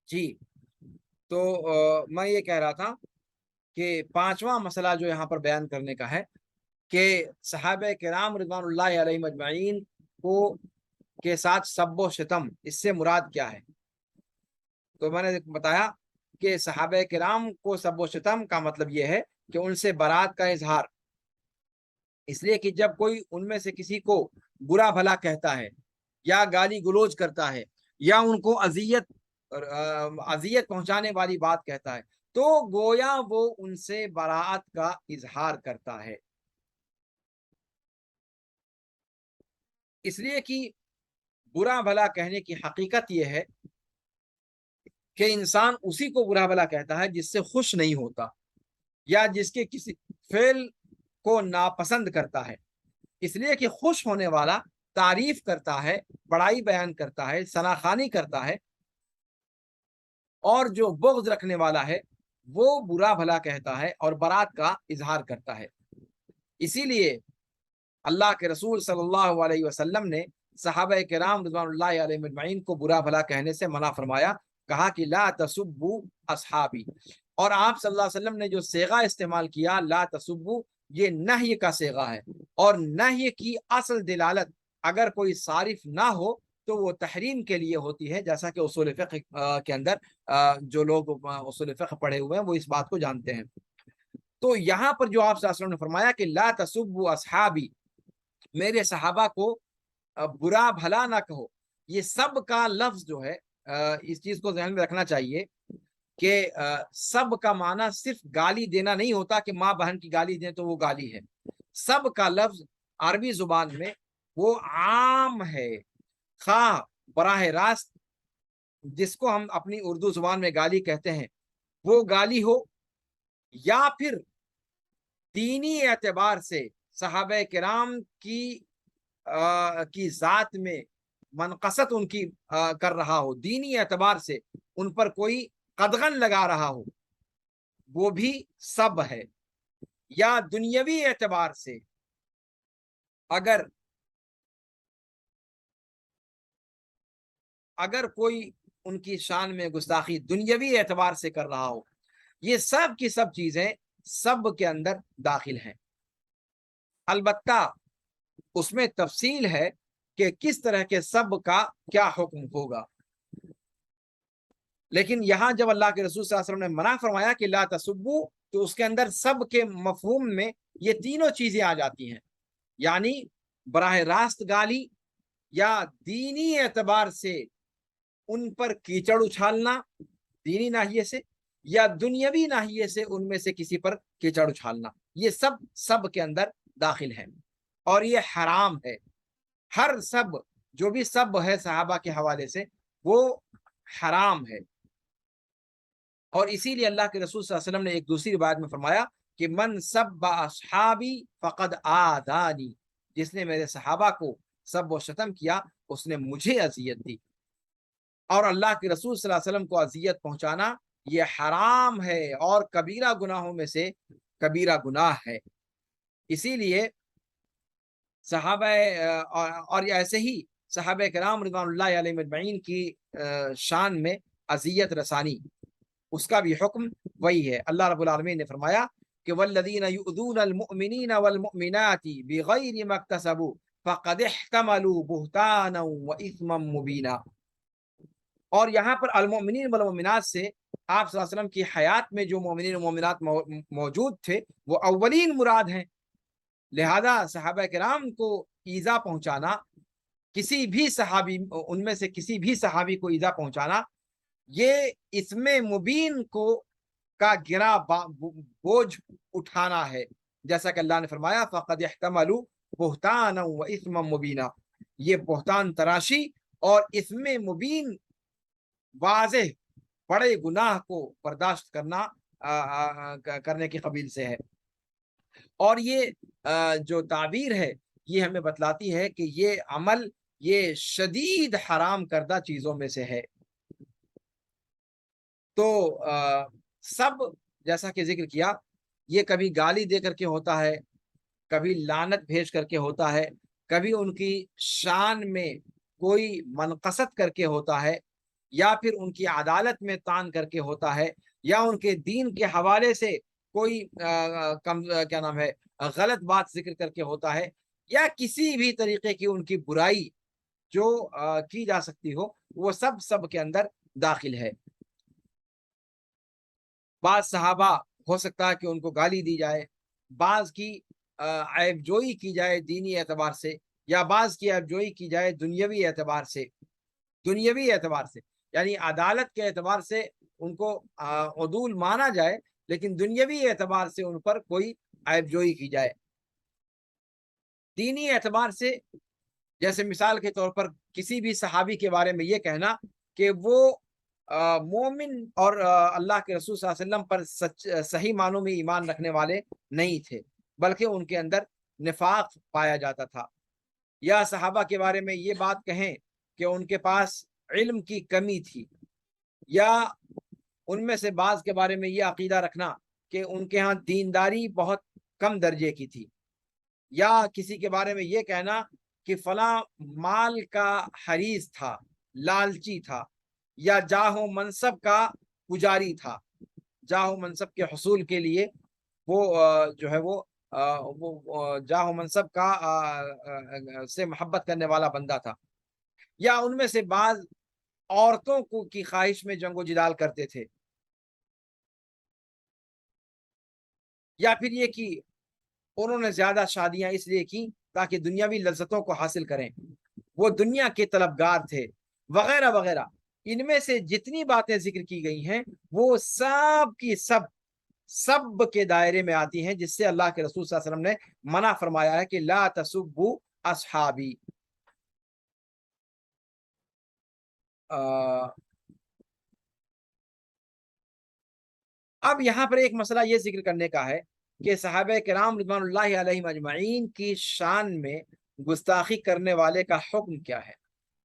جی، تو میں یہ کہہ رہا تھا کہ پانچواں مسئلہ جو یہاں پر بیان کرنے کا ہے کہ صحابہ کرام رضوان اللہ علیہم اجمعین کو کے ساتھ سب و شتم، اس سے مراد کیا ہے؟ تو میں نے بتایا کہ صحابہ کرام کو سب و شتم کا مطلب یہ ہے کہ ان سے برات کا اظہار، اس لیے کہ جب کوئی ان میں سے کسی کو برا بھلا کہتا ہے یا گالی گلوچ کرتا ہے یا ان کو اذیت پہنچانے والی بات کہتا ہے تو گویا وہ ان سے برات کا اظہار کرتا ہے، اس لیے کہ برا بھلا کہنے کی حقیقت یہ ہے کہ انسان اسی کو برا بھلا کہتا ہے جس سے خوش نہیں ہوتا یا جس کے کسی فعل کو ناپسند کرتا ہے، اس لیے کہ خوش ہونے والا تعریف کرتا ہے، بڑائی بیان کرتا ہے، ثناخوانی کرتا ہے، اور جو بغض رکھنے والا ہے وہ برا بھلا کہتا ہے اور برات کا اظہار کرتا ہے۔ اسی لیے اللہ کے رسول صلی اللہ علیہ وسلم نے صحابہ کرام رضوان اللہ علیہ مجمعین کو برا بھلا کہنے سے منع فرمایا، کہا کہ لا تسبوا اصحابی، اور آپ صلی اللہ علیہ وسلم نے جو صیغہ استعمال کیا لا تسبوا، یہ نہی کا صیغہ ہے، اور نہی کی اصل دلالت اگر کوئی صارف نہ ہو تو وہ تحریم کے لیے ہوتی ہے، جیسا کہ اصول فقہ کے اندر جو لوگ اصول فقہ پڑھے ہوئے ہیں وہ اس بات کو جانتے ہیں۔ تو یہاں پر جو آپ صلی اللہ علیہ وسلم نے فرمایا کہ لا تسبوا اصحابی، میرے صحابہ کو برا بھلا نہ کہو، یہ سب کا لفظ جو ہے اس چیز کو ذہن میں رکھنا چاہیے کہ سب کا معنی صرف گالی دینا نہیں ہوتا کہ ماں بہن کی گالی دیں تو وہ گالی ہے، سب کا لفظ عربی زبان میں وہ عام ہے، خواہ براہ راست جس کو ہم اپنی اردو زبان میں گالی کہتے ہیں وہ گالی ہو، یا پھر دینی اعتبار سے صحابہ کرام کی ذات میں منقصت ان کی کر رہا ہو، دینی اعتبار سے ان پر کوئی قدغن لگا رہا ہو، وہ بھی سب ہے، یا دنیاوی اعتبار سے اگر کوئی ان کی شان میں گستاخی دنیاوی اعتبار سے کر رہا ہو، یہ سب کی سب چیزیں سب کے اندر داخل ہیں، البتہ اس میں تفصیل ہے کہ کس طرح کے سب کا کیا حکم ہوگا، لیکن یہاں جب اللہ کے رسول صلی اللہ علیہ وسلم نے منع فرمایا کہ لا تسبو، تو اس کے اندر سب کے مفہوم میں یہ تینوں چیزیں آ جاتی ہیں، یعنی براہ راست گالی، یا دینی اعتبار سے ان پر کیچڑ اچھالنا دینی ناحیے سے، یا دنیاوی ناحیے سے ان میں سے کسی پر کیچڑ اچھالنا، یہ سب کے اندر داخل ہے اور یہ حرام ہے، ہر سب جو بھی سب ہے صحابہ کے حوالے سے وہ حرام ہے، اور اسی لیے اللہ کے رسول صلی اللہ علیہ وسلم نے ایک دوسری روایت میں فرمایا کہ من سب اصحابی فقد آذانی، جس نے میرے صحابہ کو سب و شتم کیا اس نے مجھے اذیت دی، اور اللہ کے رسول صلی اللہ علیہ وسلم کو اذیت پہنچانا یہ حرام ہے اور کبیرہ گناہوں میں سے کبیرہ گناہ ہے، اسی لیے صحابہ اور ایسے ہی صحابہ کرام رضوان اللہ علیہ مجمعین کی شان میں اذیت رسانی اس کا بھی حکم وہی ہے۔ اللہ رب العالمین نے فرمایا کہ والذین یؤذون المؤمنین والمؤمنات بغیر ما اکتسبوا فقد احتملوا بہتانا واثما مبینا، اور یہاں پر المؤمنین والمؤمنات سے آپ صلی اللہ علیہ وسلم کی حیات میں جو مومنین و مومنات موجود تھے وہ اولین مراد ہیں، لہذا صحابہ کرام کو ایذا پہنچانا، کسی بھی صحابی ان میں سے کسی بھی صحابی کو ایذا پہنچانا، یہ اسم مبین کو کا گرا بوجھ اٹھانا ہے، جیسا کہ اللہ نے فرمایا فقد احتملوا بہتانا و اثما مبینا، یہ بہتان تراشی اور اسم مبین واضح بڑے گناہ کو برداشت کرنے کے قبیل سے ہے، اور یہ جو تعبیر ہے یہ ہمیں بتلاتی ہے کہ یہ عمل یہ شدید حرام کردہ چیزوں میں سے ہے، تو سب جیسا کہ ذکر کیا یہ کبھی گالی دے کر کے ہوتا ہے، کبھی لعنت بھیج کر کے ہوتا ہے، کبھی ان کی شان میں کوئی منقصت کر کے ہوتا ہے، یا پھر ان کی عدالت میں طعن کر کے ہوتا ہے، یا ان کے دین کے حوالے سے کوئی کیا نام ہے غلط بات ذکر کر کے ہوتا ہے، یا کسی بھی طریقے کی ان کی برائی جو کی جا سکتی ہو، وہ سب کے اندر داخل ہے۔ بعض صحابہ ہو سکتا ہے کہ ان کو گالی دی جائے، بعض کی عیب جوئی کی جائے دینی اعتبار سے، یا بعض کی عیب جوئی کی جائے دنیاوی اعتبار سے۔ دنیاوی اعتبار سے یعنی عدالت کے اعتبار سے ان کو عدول مانا جائے، لیکن دنیاوی اعتبار سے ان پر کوئی عیب جوئی کی جائے۔ دینی اعتبار سے جیسے مثال کے طور پر کسی بھی صحابی کے بارے میں یہ کہنا کہ وہ مومن اور اللہ کے رسول صلی اللہ علیہ وسلم پر صحیح معنوں میں ایمان رکھنے والے نہیں تھے، بلکہ ان کے اندر نفاق پایا جاتا تھا، یا صحابہ کے بارے میں یہ بات کہیں کہ ان کے پاس علم کی کمی تھی، یا ان میں سے بعض کے بارے میں یہ عقیدہ رکھنا کہ ان کے ہاں دینداری بہت کم درجے کی تھی، یا کسی کے بارے میں یہ کہنا کہ فلاں مال کا حریص تھا، لالچی تھا، یا جاہ و منصب کا پجاری تھا، جاہ و منصب کے حصول کے لیے وہ جو ہے وہ جاہ و منصب کا سے محبت کرنے والا بندہ تھا، یا ان میں سے بعض عورتوں کو کی خواہش میں جنگ و جدال کرتے تھے، یا پھر یہ کہ انہوں نے زیادہ شادیاں اس لیے کی تاکہ دنیاوی لذتوں کو حاصل کریں، وہ دنیا کے طلبگار تھے، وغیرہ وغیرہ۔ ان میں سے جتنی باتیں ذکر کی گئی ہیں وہ سب کی سب کے دائرے میں آتی ہیں، جس سے اللہ کے رسول صلی اللہ علیہ وسلم نے منع فرمایا ہے کہ لا تسبوا اصحابی۔ اب یہاں پر ایک مسئلہ یہ ذکر کرنے کا ہے کہ صحابہ کرام رضوان اللہ علیہم اجمعین کی شان میں گستاخی کرنے والے کا حکم کیا ہے۔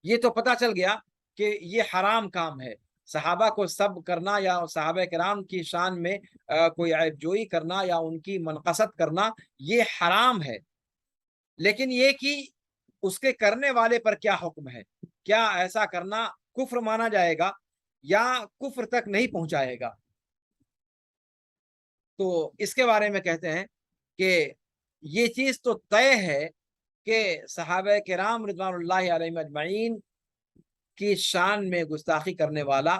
یہ تو پتہ چل گیا کہ یہ حرام کام ہے، صحابہ کو سب کرنا یا صحابہ کرام کی شان میں کوئی عیب جوئی کرنا یا ان کی منقصت کرنا یہ حرام ہے، لیکن یہ کہ اس کے کرنے والے پر کیا حکم ہے، کیا ایسا کرنا کفر مانا جائے گا یا کفر تک نہیں پہنچائے گا؟ تو اس کے بارے میں کہتے ہیں کہ یہ چیز تو طے ہے کہ صحابہ کرام رضوان اللہ علیہم اجمعین کی شان میں گستاخی کرنے والا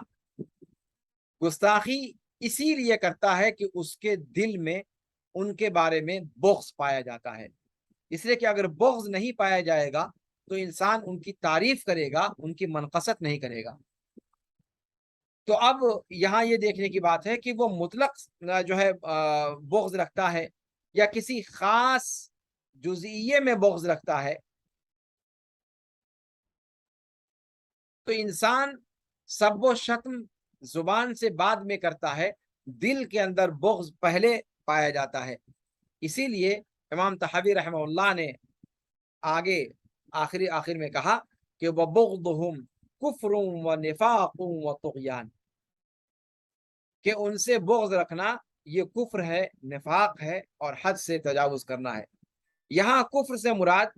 گستاخی اسی لیے کرتا ہے کہ اس کے دل میں ان کے بارے میں بغض پایا جاتا ہے، اس لیے کہ اگر بغض نہیں پایا جائے گا تو انسان ان کی تعریف کرے گا، ان کی منقصت نہیں کرے گا۔ تو اب یہاں یہ دیکھنے کی بات ہے کہ وہ مطلق جو ہے بغض رکھتا ہے یا کسی خاص جزئیے میں بغض رکھتا ہے۔ تو انسان سب و شتم زبان سے بعد میں کرتا ہے، دل کے اندر بغض پہلے پایا جاتا ہے۔ اسی لیے امام طحاوی رحمہ اللہ نے آگے آخر میں کہا کہ وَبُغْضُهُمْ كُفْرٌ وَنِفَاقٌ وَطُغْيَانٌ، کہ ان سے بغض رکھنا یہ کفر ہے، نفاق ہے اور حد سے تجاوز کرنا ہے۔ یہاں کفر سے مراد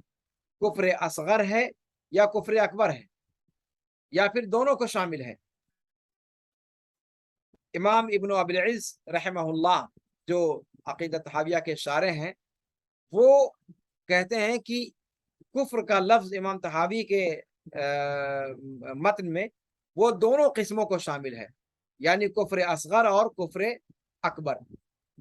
کفر اصغر ہے یا کفر اکبر ہے، یا پھر دونوں کو شامل ہے۔ امام ابن ابی العز رحمہ اللہ جو عقیدہ طحاویہ کے شارح ہیں، وہ کہتے ہیں کہ کفر کا لفظ امام طحاوی کے متن میں وہ دونوں قسموں کو شامل ہے، یعنی کفر اصغر اور کفر اکبر۔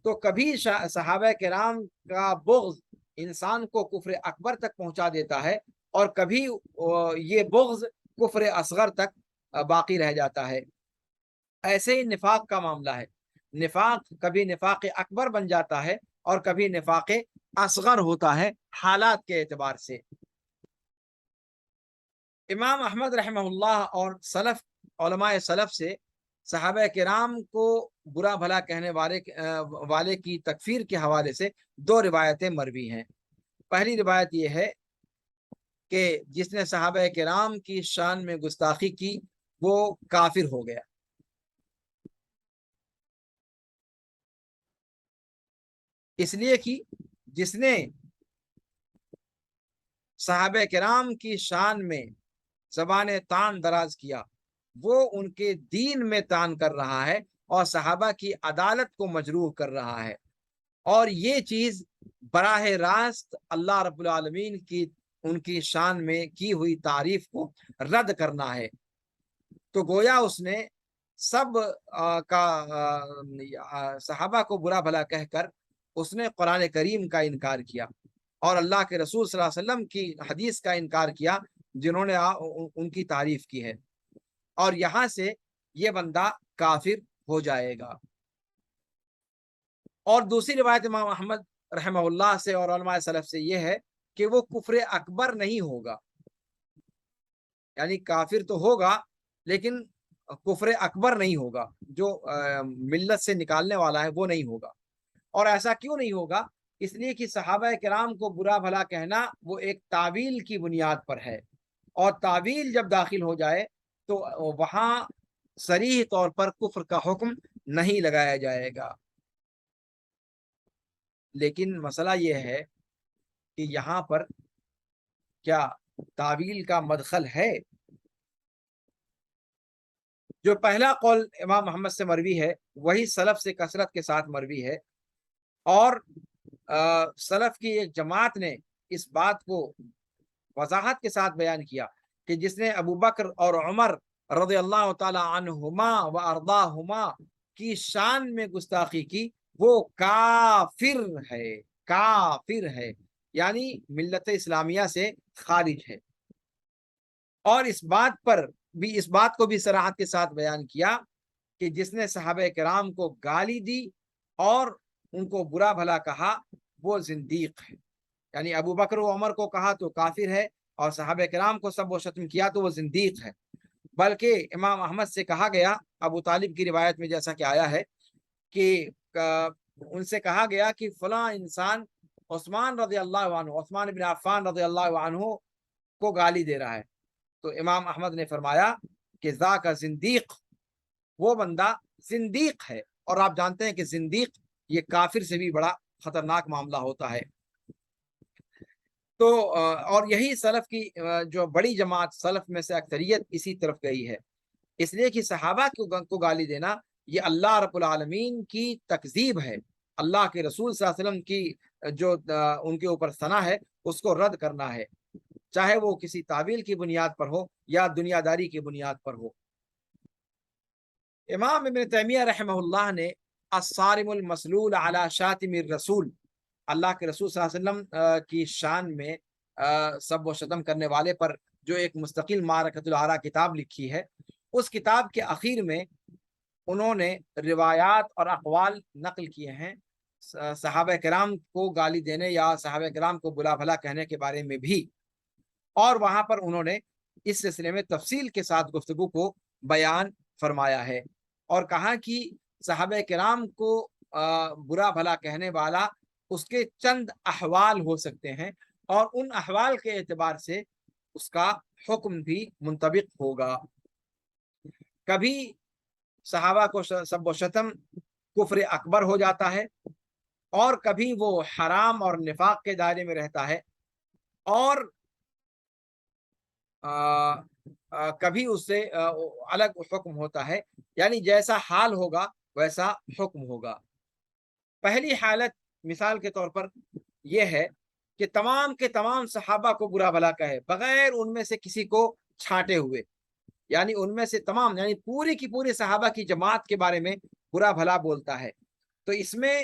تو کبھی صحابہ کرام کا بغض انسان کو کفر اکبر تک پہنچا دیتا ہے، اور کبھی یہ بغض کفر اصغر تک باقی رہ جاتا ہے۔ ایسے ہی نفاق کا معاملہ ہے، نفاق کبھی نفاق اکبر بن جاتا ہے اور کبھی نفاق اصغر ہوتا ہے حالات کے اعتبار سے۔ امام احمد رحمہ اللہ اور علماء سلف سے صحابہ کرام کو برا بھلا کہنے والے کی تکفیر کے حوالے سے دو روایتیں مروی ہیں۔ پہلی روایت یہ ہے کہ جس نے صحابہ کرام کی شان میں گستاخی کی وہ کافر ہو گیا، اس لیے کہ جس نے صحابہ کرام کی شان میں زبان طعن دراز کیا وہ ان کے دین میں طعن کر رہا ہے اور صحابہ کی عدالت کو مجروح کر رہا ہے، اور یہ چیز براہ راست اللہ رب العالمین کی ان کی شان میں کی ہوئی تعریف کو رد کرنا ہے۔ تو گویا اس نے سب صحابہ کو برا بھلا کہہ کر اس نے قرآن کریم کا انکار کیا اور اللہ کے رسول صلی اللہ علیہ وسلم کی حدیث کا انکار کیا جنہوں نے ان کی تعریف کی ہے، اور یہاں سے یہ بندہ کافر ہو جائے گا۔ اور دوسری روایت امام احمد رحمہ اللہ سے اور علماء سلف سے یہ ہے کہ وہ کفر اکبر نہیں ہوگا، یعنی کافر تو ہوگا لیکن کفر اکبر نہیں ہوگا، جو ملت سے نکالنے والا ہے وہ نہیں ہوگا۔ اور ایسا کیوں نہیں ہوگا؟ اس لیے کہ صحابہ کرام کو برا بھلا کہنا وہ ایک تعویل کی بنیاد پر ہے، اور تعویل جب داخل ہو جائے تو وہاں صریح طور پر کفر کا حکم نہیں لگایا جائے گا۔ لیکن مسئلہ یہ ہے کہ یہاں پر کیا تعویل کا مدخل ہے؟ جو پہلا قول امام محمد سے مروی ہے وہی سلف سے کثرت کے ساتھ مروی ہے، اور سلف کی ایک جماعت نے اس بات کو وضاحت کے ساتھ بیان کیا کہ جس نے ابو بکر اور عمر رضی اللہ تعالی عنہما و ارضاہما کی شان میں گستاخی کی وہ کافر ہے، کافر ہے، یعنی ملت اسلامیہ سے خارج ہے۔ اور اس بات کو بھی صراحت کے ساتھ بیان کیا کہ جس نے صحابہ کرام کو گالی دی اور ان کو برا بھلا کہا وہ زندیق ہے، یعنی ابو بکر و عمر کو کہا تو کافر ہے، اور صحابہ کرام کو سب و شتم کیا تو وہ زندیق ہے۔ بلکہ امام احمد سے کہا گیا، ابو طالب کی روایت میں جیسا کہ آیا ہے کہ ان سے کہا گیا کہ فلاں انسان عثمان رضی اللہ عنہ، عثمان بن عفان رضی اللہ عنہ کو گالی دے رہا ہے، تو امام احمد نے فرمایا کہ ذاک زندیق، وہ بندہ زندیق ہے، اور آپ جانتے ہیں کہ زندیق یہ کافر سے بھی بڑا خطرناک معاملہ ہوتا ہے۔ تو اور یہی سلف کی جو بڑی جماعت سلف میں سے اکثریت اسی طرف گئی ہے، اس لیے کہ صحابہ کو گالی دینا یہ اللہ رب العالمین کی تکذیب ہے، اللہ کے رسول صلی اللہ علیہ وسلم کی جو ان کے اوپر ثنا ہے اس کو رد کرنا ہے، چاہے وہ کسی تعویل کی بنیاد پر ہو یا دنیا داری کی بنیاد پر ہو۔ امام ابن تیمیہ رحمہ اللہ نے الصارم المسلول علی شاتم الرسول، اللہ کے رسول صلی اللہ علیہ وسلم کی شان میں سب و شتم کرنے والے پر جو ایک مستقل معرکۃ الآراء کتاب لکھی ہے، اس کتاب کے اخیر میں انہوں نے روایات اور اقوال نقل کیے ہیں صحابہ کرام کو گالی دینے یا صحابہ کرام کو بلا بھلا کہنے کے بارے میں بھی، اور وہاں پر انہوں نے اس سلسلے میں تفصیل کے ساتھ گفتگو کو بیان فرمایا ہے، اور کہا کہ صحابہ کرام کو برا بھلا کہنے والا اس کے چند احوال ہو سکتے ہیں، اور ان احوال کے اعتبار سے اس کا حکم بھی منطبق ہوگا۔ کبھی صحابہ کو سب و شتم کفر اکبر ہو جاتا ہے، اور کبھی وہ حرام اور نفاق کے دائرے میں رہتا ہے، اور کبھی اس سے الگ حکم ہوتا ہے، یعنی جیسا حال ہوگا ویسا حکم ہوگا۔ پہلی حالت مثال کے طور پر یہ ہے کہ تمام کے تمام صحابہ کو برا بھلا کہے بغیر ان میں سے کسی کو چھانٹے ہوئے، یعنی ان میں سے تمام، یعنی پوری کی پوری صحابہ کی جماعت کے بارے میں برا بھلا بولتا ہے، تو اس میں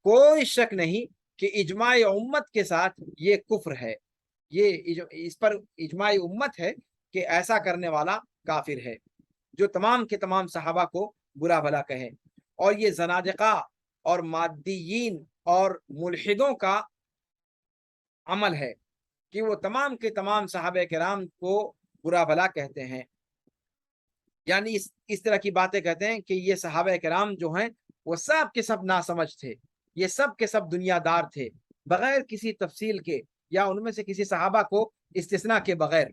کوئی شک نہیں کہ اجماع امت کے ساتھ یہ کفر ہے، یہ اس پر اجماع امت ہے کہ ایسا کرنے والا کافر ہے جو تمام کے تمام صحابہ کو برا بھلا کہے۔ اور یہ زنادقہ اور مادیین اور ملحدوں کا عمل ہے کہ وہ تمام کے تمام صحابہ کرام کو برا بھلا کہتے ہیں، یعنی اس طرح کی باتیں کہتے ہیں کہ یہ صحابہ کرام جو ہیں وہ سب کے سب ناسمجھ تھے، یہ سب کے سب دنیا دار تھے، بغیر کسی تفصیل کے یا ان میں سے کسی صحابہ کو استثناء کے بغیر۔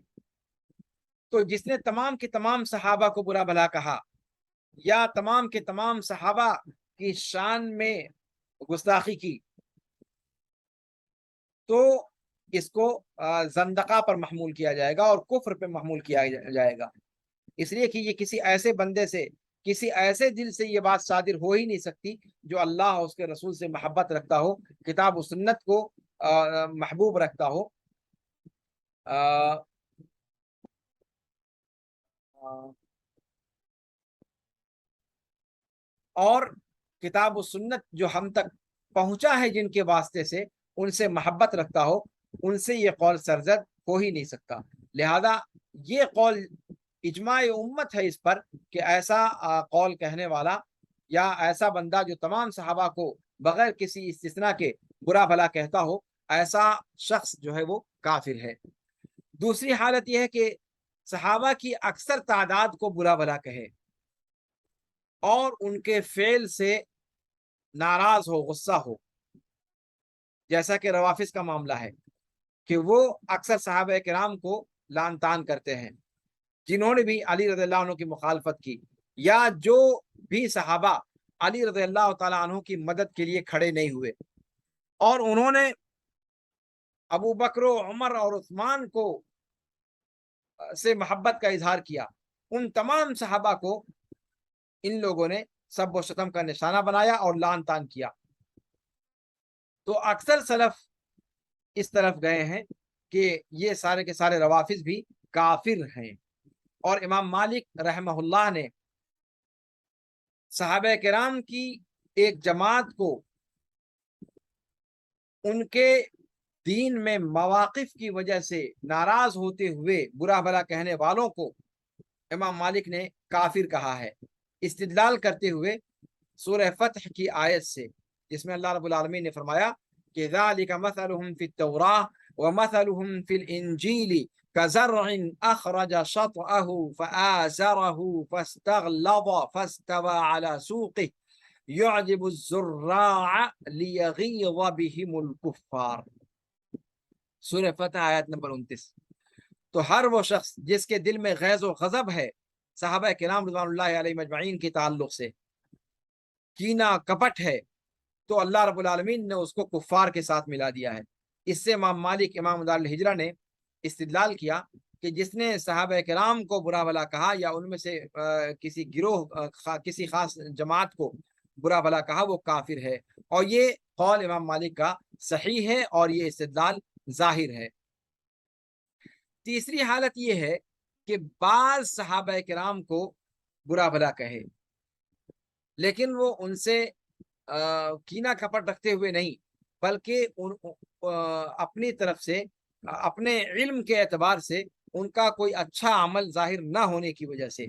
تو جس نے تمام کے تمام صحابہ کو برا بھلا کہا یا تمام کے تمام صحابہ کی شان میں گستاخی کی تو اس کو زندقہ پر محمول کیا جائے گا اور کفر پہ محمول کیا جائے گا۔ اس لیے کہ یہ کسی ایسے بندے سے، کسی ایسے دل سے یہ بات صادر ہو ہی نہیں سکتی جو اللہ اور اس کے رسول سے محبت رکھتا ہو، کتاب و سنت کو محبوب رکھتا ہو۔ اور کتاب و سنت جو ہم تک پہنچا ہے جن کے واسطے سے، ان سے محبت رکھتا ہو، ان سے یہ قول سرزد ہو ہی نہیں سکتا۔ لہذا یہ قول اجماع امت ہے اس پر کہ ایسا قول کہنے والا یا ایسا بندہ جو تمام صحابہ کو بغیر کسی استثناء کے برا بھلا کہتا ہو، ایسا شخص جو ہے وہ کافر ہے۔ دوسری حالت یہ ہے کہ صحابہ کی اکثر تعداد کو برا بھلا کہے اور ان کے فعل سے ناراض ہو، غصہ ہو، جیسا کہ روافظ کا معاملہ ہے کہ وہ اکثر صحابہ کرام کو لعن طعن کرتے ہیں، جنہوں نے بھی علی رضی اللہ عنہ کی مخالفت کی، یا جو بھی صحابہ علی رضی اللہ تعالیٰ عنہ کی مدد کے لیے کھڑے نہیں ہوئے اور انہوں نے ابو بکر و عمر اور عثمان کو سے محبت کا اظہار کیا، ان تمام صحابہ کو ان لوگوں نے سب و شتم کا نشانہ بنایا اور لعن طعن کیا۔ تو اکثر سلف اس طرف گئے ہیں کہ یہ سارے کے سارے روافظ بھی کافر ہیں، اور امام مالک رحمہ اللہ نے صحابہ کرام کی ایک جماعت کو ان کے دین میں مواقف کی وجہ سے ناراض ہوتے ہوئے برا بھلا کہنے والوں کو امام مالک نے کافر کہا ہے، استدلال کرتے ہوئے سورہ فتح کی آیت سے، جس میں اللہ رب العالمین نے فرمایا کہ ذالک مثلہم فی التوراہ ومثلہم فی الانجیل کزرع اخرج شطأہ فآزرہ فاستغلظ فاستوى على سوقه يعجب الزراع لیغیظ بہم الکفار۔ سورہ فتح آیت نمبر 29۔ تو ہر وہ شخص جس کے دل میں غیظ و غضب ہے صحابہ کرام رضوان اللہ علیہ مجمعین کے تعلق سے، کینہ کپٹ ہے، تو اللہ رب العالمین نے اس کو کفار کے ساتھ ملا دیا ہے۔ اس سے امام مالک امام دار الہجرہ نے استدلال کیا کہ جس نے صحابہ کرام کو برا بھلا کہا یا ان میں سے کسی گروہ کسی خاص جماعت کو برا بھلا کہا، وہ کافر ہے، اور یہ قول امام مالک کا صحیح ہے اور یہ استدلال ظاہر ہے۔ تیسری حالت یہ ہے کہ بعض صحابہ کرام کو برا بھلا کہے، لیکن وہ ان سے کینہ کپٹ رکھتے ہوئے نہیں، بلکہ اپنی طرف سے اپنے علم کے اعتبار سے ان کا کوئی اچھا عمل ظاہر نہ ہونے کی وجہ سے،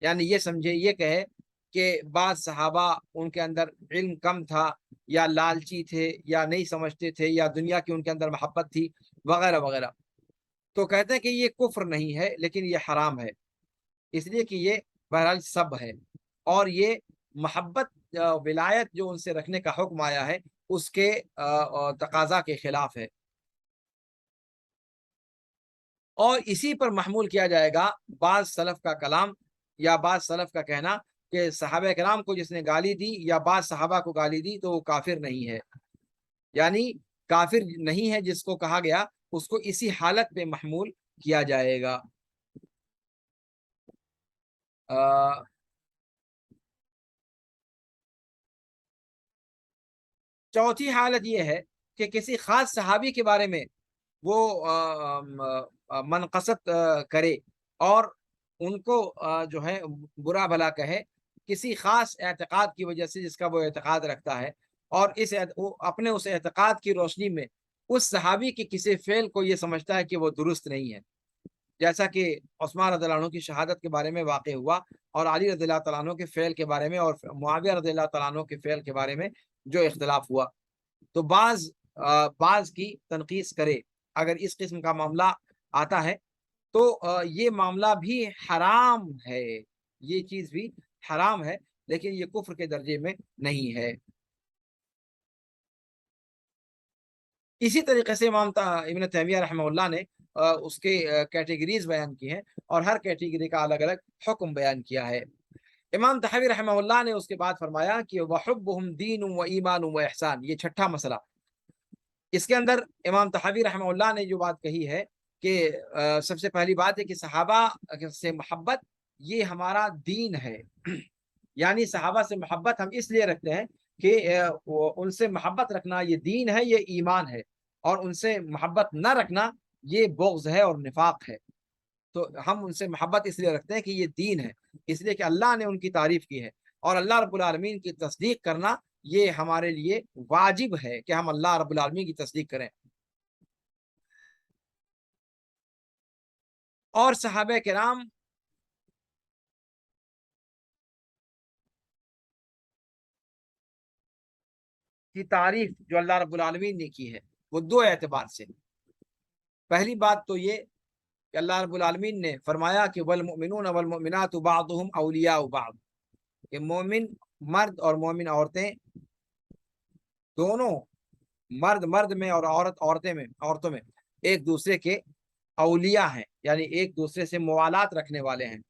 یعنی یہ سمجھے، یہ کہے کہ بعض صحابہ ان کے اندر علم کم تھا، یا لالچی تھے، یا نہیں سمجھتے تھے، یا دنیا کی ان کے اندر محبت تھی، وغیرہ وغیرہ، تو کہتے ہیں کہ یہ کفر نہیں ہے لیکن یہ حرام ہے، اس لیے کہ یہ بہرحال سب ہے، اور یہ محبت ولایت جو ان سے رکھنے کا حکم آیا ہے اس کے تقاضا کے خلاف ہے، اور اسی پر محمول کیا جائے گا بعض سلف کا کلام یا بعض سلف کا کہنا کہ صحابہ کرام کو جس نے گالی دی یا بعض صحابہ کو گالی دی تو وہ کافر نہیں ہے، یعنی کافر نہیں ہے جس کو کہا گیا، اس کو اسی حالت پہ محمول کیا جائے گا۔ چوتھی حالت یہ ہے کہ کسی خاص صحابی کے بارے میں وہ منقصت کرے اور ان کو جو ہے برا بھلا کہے کسی خاص اعتقاد کی وجہ سے جس کا وہ اعتقاد رکھتا ہے، اور اپنے اس اعتقاد کی روشنی میں اس صحابی کے کسی فعل کو یہ سمجھتا ہے کہ وہ درست نہیں ہے، جیسا کہ عثمان رضی اللہ عنہ کی شہادت کے بارے میں واقع ہوا، اور علی رضی اللہ تعالیٰ عنہ کے فعل کے بارے میں، اور معاویہ رضی اللہ تعالیٰ عنہ کے فعل کے بارے میں جو اختلاف ہوا، تو بعض کی تنقیص کرے اگر اس قسم کا معاملہ آتا ہے تو یہ معاملہ بھی حرام ہے، یہ چیز بھی حرام ہے، لیکن یہ کفر کے درجے میں نہیں ہے۔ اسی طریقے سے امام ابن تیمیہ رحمہ اللہ نے اس کے کیٹیگریز بیان کی ہیں، اور ہر کیٹیگری کا الگ الگ حکم بیان کیا ہے۔ امام تحوی رحمہ اللہ نے اس کے بعد فرمایا کہ وَحُبُّهُمْ دِينٌ وَإِيمَانٌ وَإِحْسَانٌ، یہ چھٹا مسئلہ۔ اس کے اندر امام تحوی رحمہ اللہ نے جو بات کہی ہے کہ سب سے پہلی بات ہے کہ صحابہ سے محبت یہ ہمارا دین ہے، یعنی صحابہ سے محبت ہم اس لیے رکھتے ہیں کہ ان سے محبت رکھنا یہ دین ہے، یہ ایمان ہے، اور ان سے محبت نہ رکھنا یہ بغض ہے اور نفاق ہے۔ تو ہم ان سے محبت اس لیے رکھتے ہیں کہ یہ دین ہے، اس لیے کہ اللہ نے ان کی تعریف کی ہے، اور اللہ رب العالمین کی تصدیق کرنا یہ ہمارے لیے واجب ہے کہ ہم اللہ رب العالمین کی تصدیق کریں۔ اور صحابہ کرام کی تعریف جو اللہ رب العالمین نے کی ہے وہ دو اعتبار سے۔ پہلی بات تو یہ کہ اللہ رب العالمین نے فرمایا کہ والمؤمنون والمؤمنات بعضهم اولیاء بعض، کہ مومن مرد اور مومن عورتیں دونوں، مرد مرد میں اور عورتوں میں ایک دوسرے کے اولیاء ہیں، یعنی ایک دوسرے سے موالات رکھنے والے ہیں،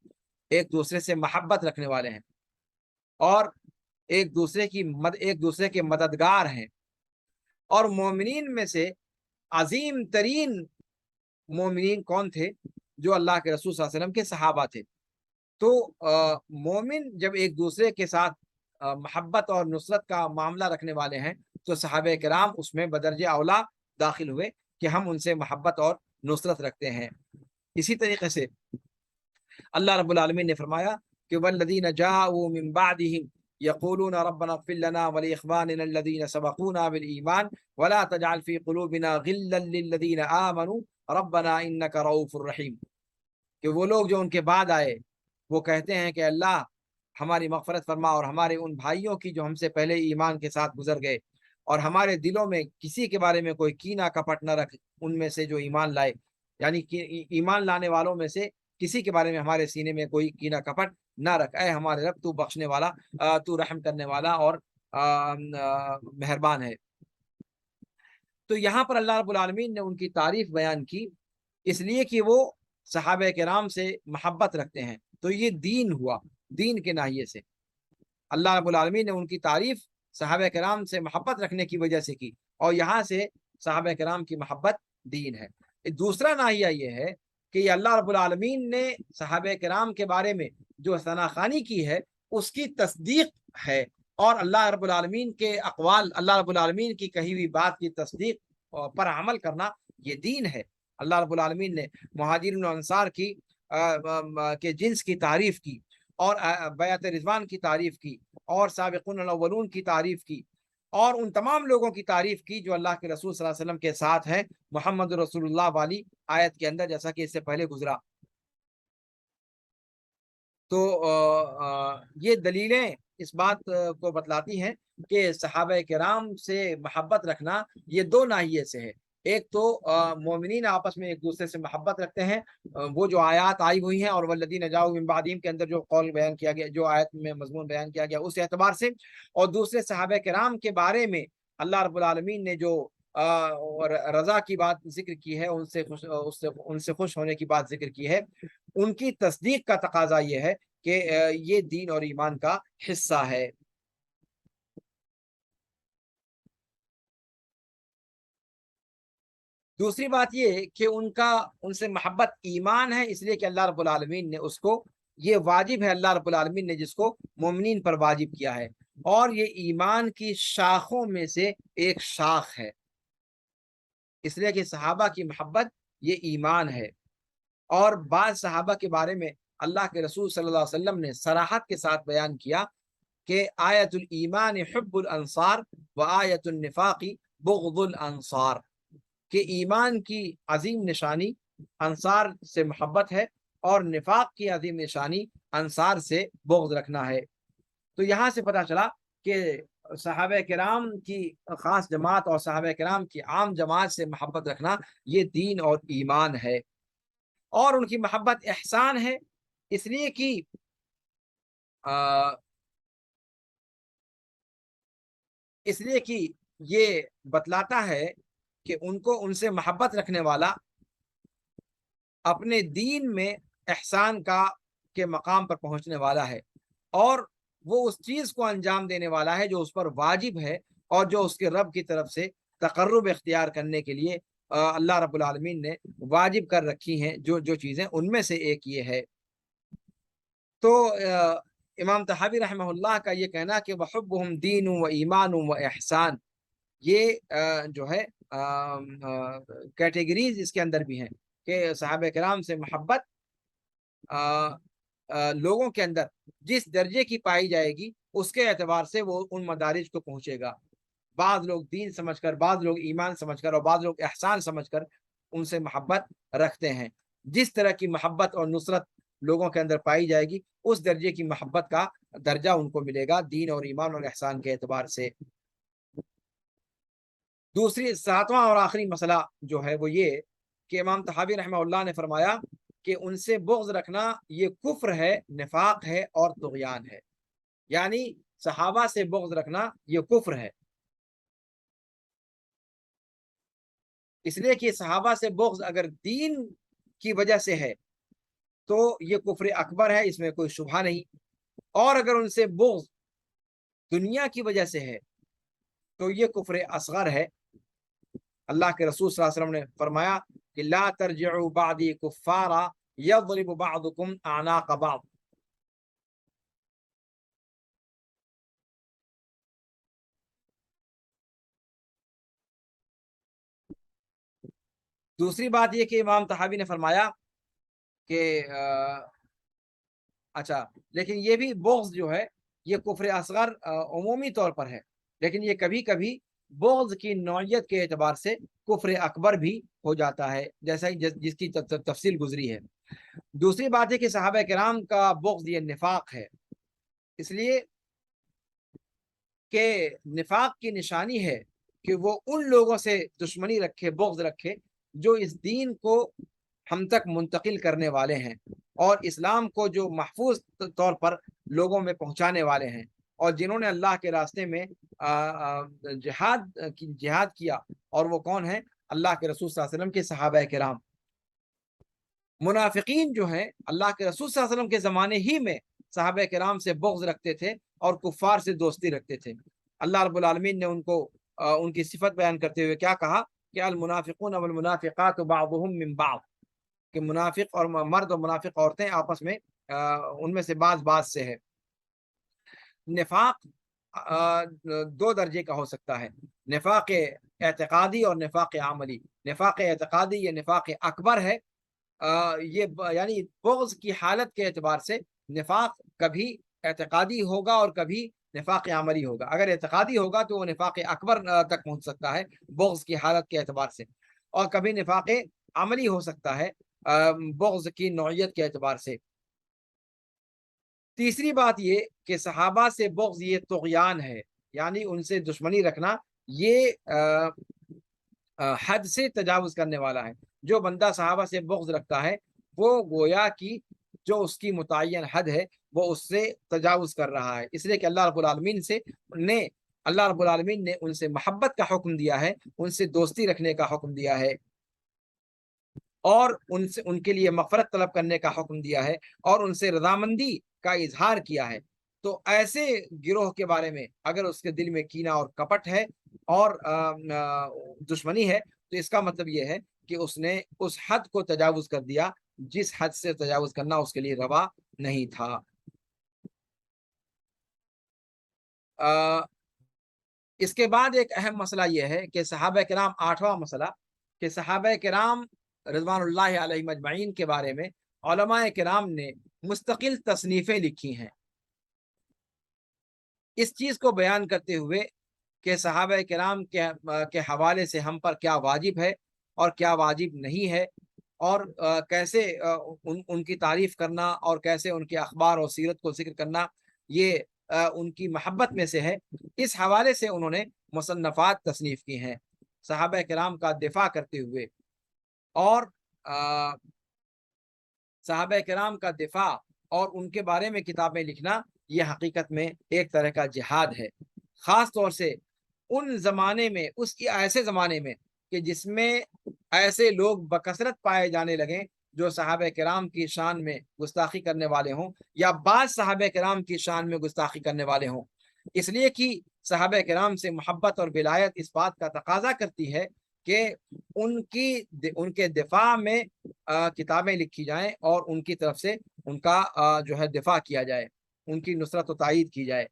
ایک دوسرے سے محبت رکھنے والے ہیں، اور ایک دوسرے کے مددگار ہیں۔ اور مومنین میں سے عظیم ترین مومنین کون تھے؟ جو اللہ کے رسول صلی اللہ علیہ وسلم کے صحابہ تھے۔ تو مومن جب ایک دوسرے کے ساتھ محبت اور نصرت کا معاملہ رکھنے والے ہیں تو صحابہ کرام اس میں بدرجہ اولا داخل ہوئے کہ ہم ان سے محبت اور نصرت رکھتے ہیں۔ اسی طریقے سے اللہ رب العالمین نے فرمایا کہ والذین جاءوا من بعدهم یقولون ربنا اغفر لنا ولاخواننا الذین سبقونا بالایمان ولا تجعل في قلوبنا غلا للذین آمنوا ربنا انک رؤوف رحیم، کہ وہ لوگ جو ان کے بعد آئے وہ کہتے ہیں کہ اللہ ہماری مغفرت فرما، اور ہمارے ان بھائیوں کی جو ہم سے پہلے ایمان کے ساتھ گزر گئے، اور ہمارے دلوں میں کسی کے بارے میں کوئی کینہ کپٹ نہ رکھ، ان میں سے جو ایمان لائے، یعنی کہ ایمان لانے والوں میں سے کسی کے بارے میں ہمارے سینے میں کوئی کینہ کپٹ نہ رکھ، اے ہمارے رب تو بخشنے والا، تو رحم کرنے والا اور مہربان ہے۔ تو یہاں پر اللہ رب العالمین نے ان کی تعریف بیان کی اس لیے کہ وہ صحابہ کرام سے محبت رکھتے ہیں، تو یہ دین ہوا، دین کے ناحیے سے اللہ رب العالمین نے ان کی تعریف صحابہ کرام سے محبت رکھنے کی وجہ سے کی، اور یہاں سے صحابہ کرام کی محبت دین ہے۔ دوسرا ناحیہ یہ ہے کہ یہ اللہ رب العالمین نے صحابہ کرام کے بارے میں جو ثناخوانی کی ہے اس کی تصدیق ہے، اور اللہ رب العالمین کے اقوال، اللہ رب العالمین کی کہی ہوئی بات کی تصدیق پر عمل کرنا یہ دین ہے۔ اللہ رب العالمین نے مہاجرین و انصار کی کے جنس کی تعریف کی، اور بیعت رضوان کی تعریف کی، اور سابقون الاولون کی تعریف کی، اور ان تمام لوگوں کی تعریف کی جو اللہ کے رسول صلی اللہ علیہ وسلم کے ساتھ ہیں محمد رسول اللہ والی آیت کے اندر، جیسا کہ اس سے پہلے گزرا۔ تو یہ دلیلیں اس بات کو بتلاتی ہیں کہ صحابہ کرام سے محبت رکھنا یہ دو ناحیے سے ہے۔ ایک تو مومنین آپس میں ایک دوسرے سے محبت رکھتے ہیں، وہ جو آیات آئی ہوئی ہیں، اور والذین جاؤوا من بعدہم کے اندر جو قول بیان کیا گیا، جو آیت میں مضمون بیان کیا گیا اس اعتبار سے، اور دوسرے صحابہ کرام کے بارے میں اللہ رب العالمین نے جو رضا کی بات ذکر کی ہے، ان سے خوش ہونے کی بات ذکر کی ہے، ان کی تصدیق کا تقاضا یہ ہے کہ یہ دین اور ایمان کا حصہ ہے۔ دوسری بات یہ کہ ان سے محبت ایمان ہے، اس لیے کہ اللہ رب العالمین نے اس کو، یہ واجب ہے اللہ رب العالمین نے جس کو مومنین پر واجب کیا ہے، اور یہ ایمان کی شاخوں میں سے ایک شاخ ہے، اس لیے کہ صحابہ کی محبت یہ ایمان ہے۔ اور بعض صحابہ کے بارے میں اللہ کے رسول صلی اللہ علیہ وسلم نے صراحت کے ساتھ بیان کیا کہ آیت الایمان حب الانصار و آیت النفاق بغض الانصار، کہ ایمان کی عظیم نشانی انصار سے محبت ہے، اور نفاق کی عظیم نشانی انصار سے بغض رکھنا ہے۔ تو یہاں سے پتہ چلا کہ صحابہ کرام کی خاص جماعت اور صحابہ کرام کی عام جماعت سے محبت رکھنا یہ دین اور ایمان ہے، اور ان کی محبت احسان ہے، اس لیے کہ یہ بتلاتا ہے کہ ان سے محبت رکھنے والا اپنے دین میں احسان کے مقام پر پہنچنے والا ہے، اور وہ اس چیز کو انجام دینے والا ہے جو اس پر واجب ہے، اور جو اس کے رب کی طرف سے تقرب اختیار کرنے کے لیے اللہ رب العالمین نے واجب کر رکھی ہیں جو چیزیں، ان میں سے ایک یہ ہے۔ تو امام طحاوی رحمہ اللہ کا یہ کہنا کہ وحبہم دین و ایمان و احسان، یہ جو ہے کیٹیگریز اس کے اندر بھی ہیں کہ صحابہ کرام سے محبت لوگوں کے اندر جس درجے کی پائی جائے گی اس کے اعتبار سے وہ ان مدارج کو پہنچے گا۔ بعض لوگ دین سمجھ کر، بعض لوگ ایمان سمجھ کر، اور بعض لوگ احسان سمجھ کر ان سے محبت رکھتے ہیں۔ جس طرح کی محبت اور نصرت لوگوں کے اندر پائی جائے گی اس درجے کی محبت کا درجہ ان کو ملے گا دین اور ایمان اور احسان کے اعتبار سے۔ دوسری، ساتواں اور آخری مسئلہ جو ہے وہ یہ کہ امام طحاوی رحمہ اللہ نے فرمایا کہ ان سے بغض رکھنا یہ کفر ہے، نفاق ہے اور طغیان ہے۔ یعنی صحابہ سے بغض رکھنا یہ کفر ہے، اس لیے کہ صحابہ سے بغض اگر دین کی وجہ سے ہے تو یہ کفر اکبر ہے، اس میں کوئی شبہ نہیں، اور اگر ان سے بغض دنیا کی وجہ سے ہے تو یہ کفر اصغر ہے۔ اللہ کے رسول صلی اللہ علیہ وسلم نے فرمایا کہ لا ترجعوا بعدی کفارا یضرب بعضکم اعناق بعض۔ دوسری بات یہ کہ امام طحاوی نے فرمایا کہ اچھا، لیکن یہ بھی بغض جو ہے یہ کفر اصغر عمومی طور پر ہے، لیکن یہ کبھی کبھی بغض کی نوعیت کے اعتبار سے کفر اکبر بھی ہو جاتا ہے، جیسا جس کی تفصیل گزری ہے۔ دوسری بات ہے کہ صحابہ کرام کا بغض یہ نفاق ہے، اس لیے کہ نفاق کی نشانی ہے کہ وہ ان لوگوں سے دشمنی رکھے، بغض رکھے جو اس دین کو ہم تک منتقل کرنے والے ہیں اور اسلام کو جو محفوظ طور پر لوگوں میں پہنچانے والے ہیں، اور جنہوں نے اللہ کے راستے میں جہاد کیا، اور وہ کون ہیں؟ اللہ کے رسول صلی اللہ علیہ وسلم کے صحابہ کرام۔ منافقین جو ہیں اللہ کے رسول صلی اللہ علیہ وسلم کے زمانے ہی میں صحابہ کرام سے بغض رکھتے تھے اور کفار سے دوستی رکھتے تھے۔ اللہ رب العالمین نے ان کو ان کی صفت بیان کرتے ہوئے کیا کہا کہ المنافقون والمنافقات بعضهم من بعض، کہ منافق اور مرد اور منافق عورتیں آپس میں ان میں سے بعض سے ہے۔ نفاق دو درجے کا ہو سکتا ہے، نفاق اعتقادی اور نفاق عملی۔ نفاق اعتقادی یہ نفاق اکبر ہے، یہ یعنی بغض کی حالت کے اعتبار سے نفاق کبھی اعتقادی ہوگا اور کبھی نفاق عملی ہوگا۔ اگر اعتقادی ہوگا تو وہ نفاق اکبر تک پہنچ سکتا ہے بغض کی حالت کے اعتبار سے، اور کبھی نفاق عملی ہو سکتا ہے بغض کی نوعیت کے اعتبار سے۔ تیسری بات یہ کہ صحابہ سے بغض یہ طغیان ہے، یعنی ان سے دشمنی رکھنا یہ حد سے تجاوز کرنے والا ہے۔ جو بندہ صحابہ سے بغض رکھتا ہے وہ گویا کی جو اس کی متعین حد ہے وہ اس سے تجاوز کر رہا ہے، اس لیے کہ اللہ رب العالمین نے ان سے محبت کا حکم دیا ہے، ان سے دوستی رکھنے کا حکم دیا ہے، اور ان کے لیے مغفرت طلب کرنے کا حکم دیا ہے، اور ان سے رضامندی کا اظہار کیا ہے۔ تو ایسے گروہ کے بارے میں اگر اس کے دل میں کینہ اور کپٹ ہے اور دشمنی ہے تو اس کا مطلب یہ ہے کہ اس نے اس حد کو تجاوز کر دیا جس حد سے تجاوز کرنا اس کے لیے روا نہیں تھا۔ اس کے بعد ایک اہم مسئلہ یہ ہے کہ صحابہ کرام، آٹھواں مسئلہ کہ صحابہ کرام رضوان اللہ علیہ مجمعین کے بارے میں علماء کرام نے مستقل تصنیفیں لکھی ہیں، اس چیز کو بیان کرتے ہوئے کہ صحابہ کرام کے حوالے سے ہم پر کیا واجب ہے اور کیا واجب نہیں ہے، اور کیسے ان کی تعریف کرنا اور کیسے ان کے اخبار اور سیرت کو ذکر کرنا یہ ان کی محبت میں سے ہے۔ اس حوالے سے انہوں نے مصنفات تصنیف کی ہیں صحابہ کرام کا دفاع کرتے ہوئے، اور صحابہ کرام کا دفاع اور ان کے بارے میں کتابیں لکھنا یہ حقیقت میں ایک طرح کا جہاد ہے، خاص طور سے ان زمانے میں، ایسے زمانے میں کہ جس میں ایسے لوگ بکثرت پائے جانے لگیں جو صحابہ کرام کی شان میں گستاخی کرنے والے ہوں یا بعض صحابہ کرام کی شان میں گستاخی کرنے والے ہوں۔ اس لیے کہ صحابہ کرام سے محبت اور ولایت اس بات کا تقاضا کرتی ہے کہ ان کے دفاع میں کتابیں لکھی جائیں اور ان کی طرف سے ان کا جو ہے دفاع کیا جائے، ان کی نصرت و تائید کی جائے۔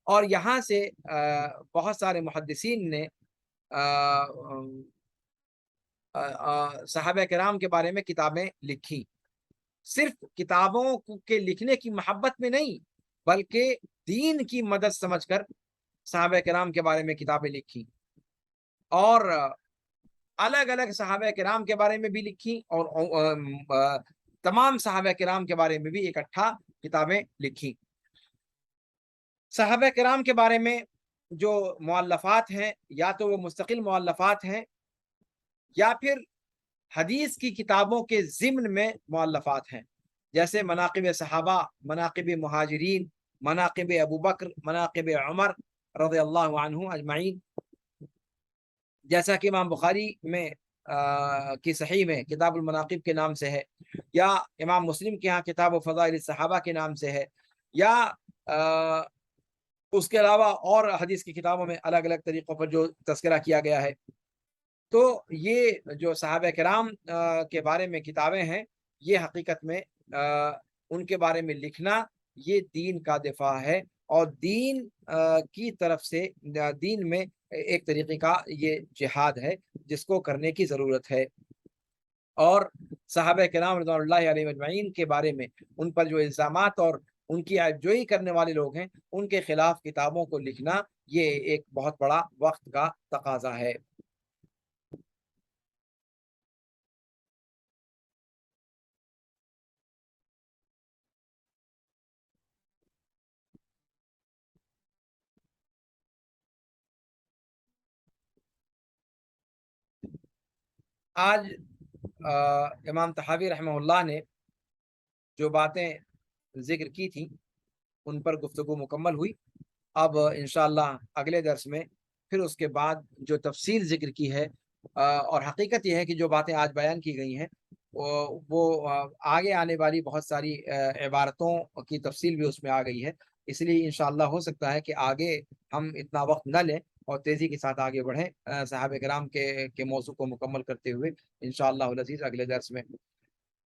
اور یہاں سے بہت سارے محدثین نے صحابہ کرام کے بارے میں کتابیں لکھی، صرف کتابوں کے لکھنے کی محبت میں نہیں بلکہ دین کی مدد سمجھ کر صحابہ کرام کے بارے میں کتابیں لکھی، اور الگ الگ صحابہ کرام کے بارے میں بھی لکھی، اور تمام صحابہ کرام کے بارے میں بھی اکٹھا کتابیں لکھی۔ صحابہ کرام کے بارے میں جو مؤلفات ہیں یا تو وہ مستقل مؤلفات ہیں یا پھر حدیث کی کتابوں کے ضمن میں مؤلفات ہیں، جیسے مناقب صحابہ، مناقب مہاجرین، مناقب ابو بکر، مناقب عمر رضی اللہ عنہ اجمعین، جیسا کہ امام بخاری میں کی صحیح میں کتاب المناقب کے نام سے ہے، یا امام مسلم کے ہاں کتاب و فضائل الصحابہ کے نام سے ہے، یا اس کے علاوہ اور حدیث کی کتابوں میں الگ الگ طریقوں پر جو تذکرہ کیا گیا ہے۔ تو یہ جو صحابہ کرام کے بارے میں کتابیں ہیں، یہ حقیقت میں ان کے بارے میں لکھنا یہ دین کا دفاع ہے، اور دین کی طرف سے دین میں ایک طریقے کا یہ جہاد ہے جس کو کرنے کی ضرورت ہے۔ اور صحابہ کرام رضوان اللہ علیہ اجمعین کے بارے میں ان پر جو الزامات اور ان کی عیبجوئی کرنے والے لوگ ہیں، ان کے خلاف کتابوں کو لکھنا یہ ایک بہت بڑا وقت کا تقاضا ہے۔ آج امام طحاوی رحمہ اللہ نے جو باتیں ذکر کی تھیں ان پر گفتگو مکمل ہوئی۔ اب انشاءاللہ اگلے درس میں پھر اس کے بعد جو تفصیل ذکر کی ہے، اور حقیقت یہ ہے کہ جو باتیں آج بیان کی گئی ہیں وہ آگے آنے والی بہت ساری عبارتوں کی تفصیل بھی اس میں آ گئی ہے، اس لیے انشاءاللہ ہو سکتا ہے کہ آگے ہم اتنا وقت نہ لیں اور تیزی کے ساتھ آگے بڑھیں صحابہ کرام کے موضوع کو مکمل کرتے ہوئے انشاءاللہ العزیز اگلے درس میں۔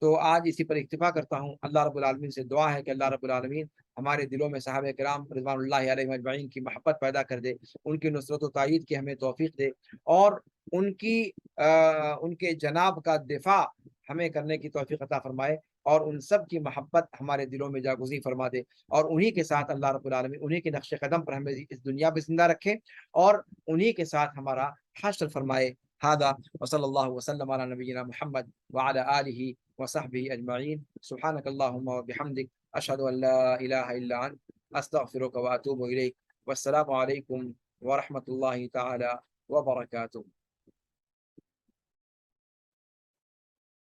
تو آج اسی پر اکتفا کرتا ہوں۔ اللہ رب العالمین سے دعا ہے کہ اللہ رب العالمین ہمارے دلوں میں صحابہ کرام رضوان اللہ علیہ اجمعین کی محبت پیدا کر دے، ان کی نصرت و تائید کی ہمیں توفیق دے، اور ان کے جناب کا دفاع ہمیں کرنے کی توفیق عطا فرمائے، اور ان سب کی محبت ہمارے دلوں میں جاگزی فرما دے، اور انہی کے ساتھ اللہ رب العالمین انہی کے نقش قدم پر ہمیں اس دنیا میں زندہ رکھے، اور انہی کے ساتھ ہمارا حشر فرمائے۔ هذا وصلی اللہ وسلم علی نبینا محمد وعلى آلہ وصحبہ اجمعین۔ سبحانک اللہم وبحمدک، اشہد ان لا الہ الا انت، استغفرک واتوب الیک۔ والسلام علیکم ورحمۃ اللہ تعالی وبرکاتہ۔